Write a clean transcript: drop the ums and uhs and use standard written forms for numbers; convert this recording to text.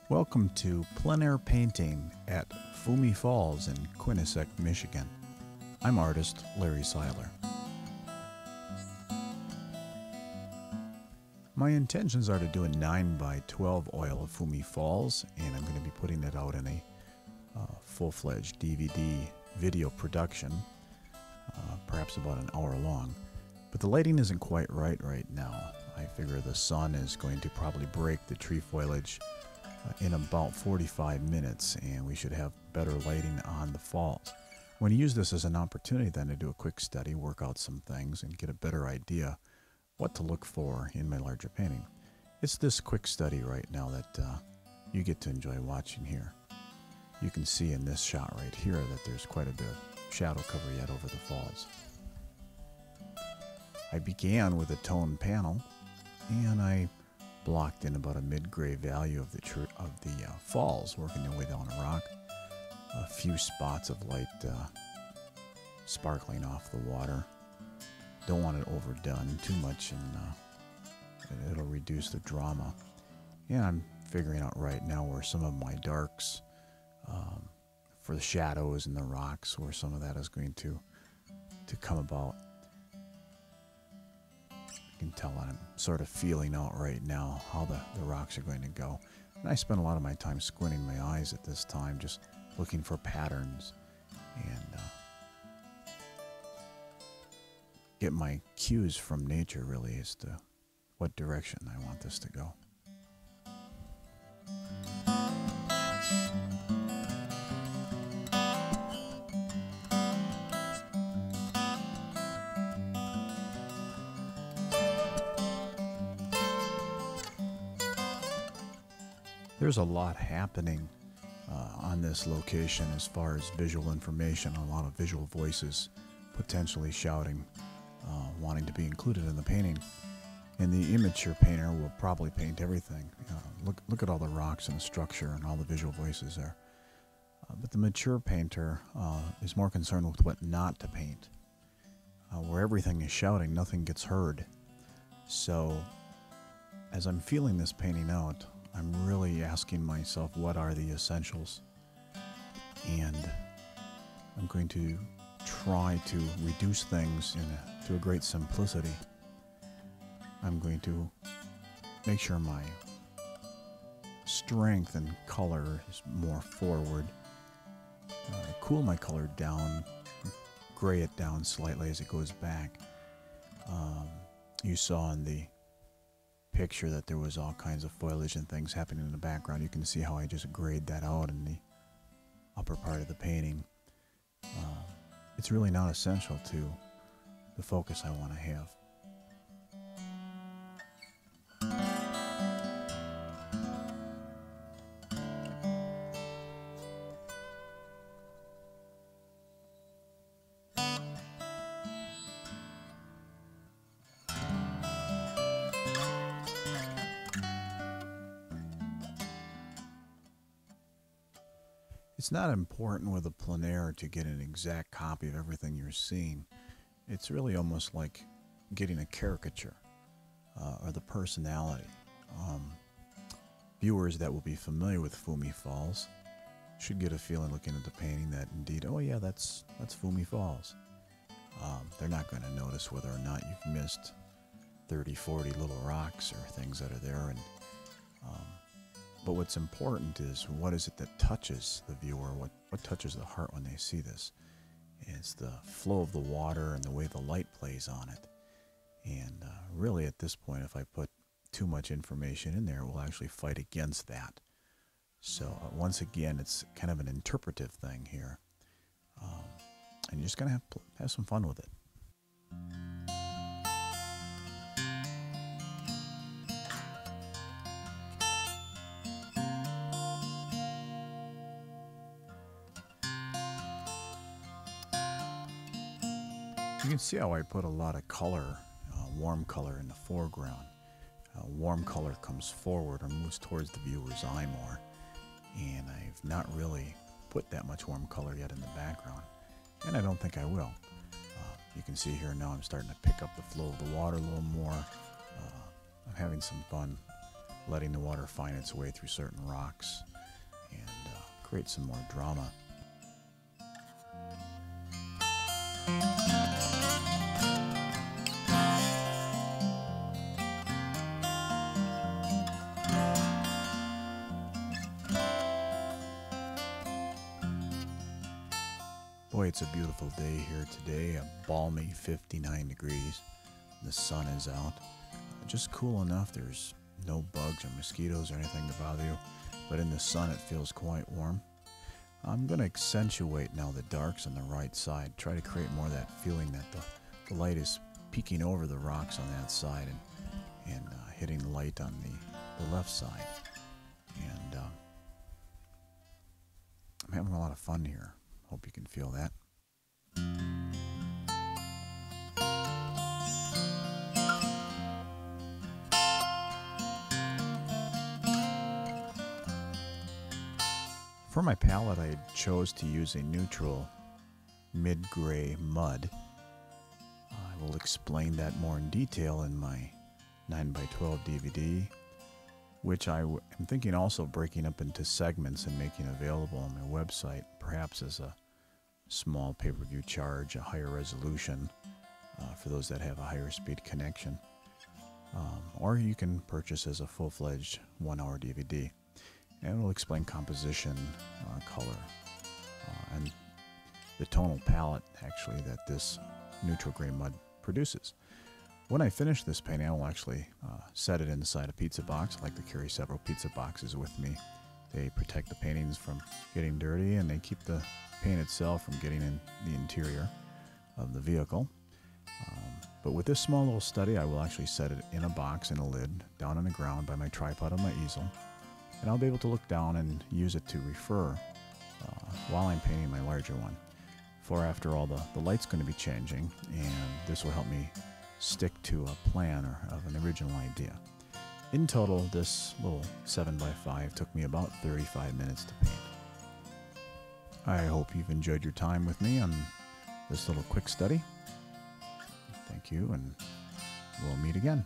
Welcome to Plein Air Painting at Fumee Falls in Quinnipiac, Michigan. I'm artist Larry Seiler. My intentions are to do a 9x12 oil of Fumee Falls, and I'm going to be putting it out in a full-fledged DVD video production, perhaps about an hour long. But the lighting isn't quite right now. I figure the sun is going to probably break the tree foliage in about 45 minutes, and we should have better lighting on the falls. I'm going to use this as an opportunity then to do a quick study, work out some things, and get a better idea what to look for in my larger painting. It's this quick study right now that you get to enjoy watching here. You can see in this shot right here that there's quite a bit of shadow cover yet over the falls. I began with a tone panel, and I blocked in about a mid-gray value of the falls, working their way down a rock. A few spots of light sparkling off the water. Don't want it overdone too much, and it'll reduce the drama. And I'm figuring out right now where some of my darks for the shadows and the rocks, where some of that is going to come about. You can tell I'm sort of feeling out right now how the rocks are going to go. And I spend a lot of my time squinting my eyes at this time, just looking for patterns and get my cues from nature really as to what direction I want this to go. There's a lot happening on this location as far as visual information, a lot of visual voices potentially shouting, wanting to be included in the painting. And the immature painter will probably paint everything. Look at all the rocks and the structure and all the visual voices there. But the mature painter is more concerned with what not to paint. Where everything is shouting, nothing gets heard. So as I'm feeling this painting out, I'm really asking myself, what are the essentials? And I'm going to try to reduce things to a great simplicity. I'm going to make sure my strength and color is more forward. Cool my color down, gray it down slightly as it goes back. You saw in the picture that there was all kinds of foliage and things happening in the background. You can see how I just grayed that out in the upper part of the painting. It's really not essential to the focus I want to have. It's not important with a plein air to get an exact copy of everything you're seeing. It's really almost like getting a caricature or the personality. Viewers that will be familiar with Fumee Falls should get a feeling looking at the painting that indeed, oh yeah, that's Fumee Falls. They're not going to notice whether or not you've missed 30, 40 little rocks or things that are there. And but what's important is, what is it that touches the viewer? What touches the heart when they see this? It's the flow of the water and the way the light plays on it. And really at this point, if I put too much information in there, it will actually fight against that. So once again, it's kind of an interpretive thing here. And you're just going to have some fun with it. You can see how I put a lot of color, warm color in the foreground. Warm color comes forward or moves towards the viewer's eye more. And I've not really put that much warm color yet in the background. And I don't think I will. You can see here now I'm starting to pick up the flow of the water a little more. I'm having some fun letting the water find its way through certain rocks and create some more drama. Boy, it's a beautiful day here today, a balmy 59 degrees. The sun is out. Just cool enough, there's no bugs or mosquitoes or anything to bother you, but in the sun it feels quite warm. I'm going to accentuate now the darks on the right side, try to create more of that feeling that the light is peeking over the rocks on that side and hitting light on the left side. And I'm having a lot of fun here. Hope you can feel that. For my palette, I chose to use a neutral mid-gray mud. I will explain that more in detail in my 9x12 DVD, which I am thinking also breaking up into segments and making available on my website, perhaps as a small pay-per-view charge, a higher resolution for those that have a higher speed connection. Or you can purchase as a full-fledged 1-hour DVD. And it will explain composition, color, and the tonal palette, actually, that this neutral gray mud produces. When I finish this painting, I will actually set it inside a pizza box. I like to carry several pizza boxes with me. They protect the paintings from getting dirty, and they keep the paint itself from getting in the interior of the vehicle. But with this small little study, I will actually set it in a box in a lid down on the ground by my tripod on my easel. And I'll be able to look down and use it to refer while I'm painting my larger one. For after all, the light's going to be changing, and this will help me stick to a plan or of an original idea. In total, this little 7x5 took me about 35 minutes to paint. I hope you've enjoyed your time with me on this little quick study. Thank you, and we'll meet again.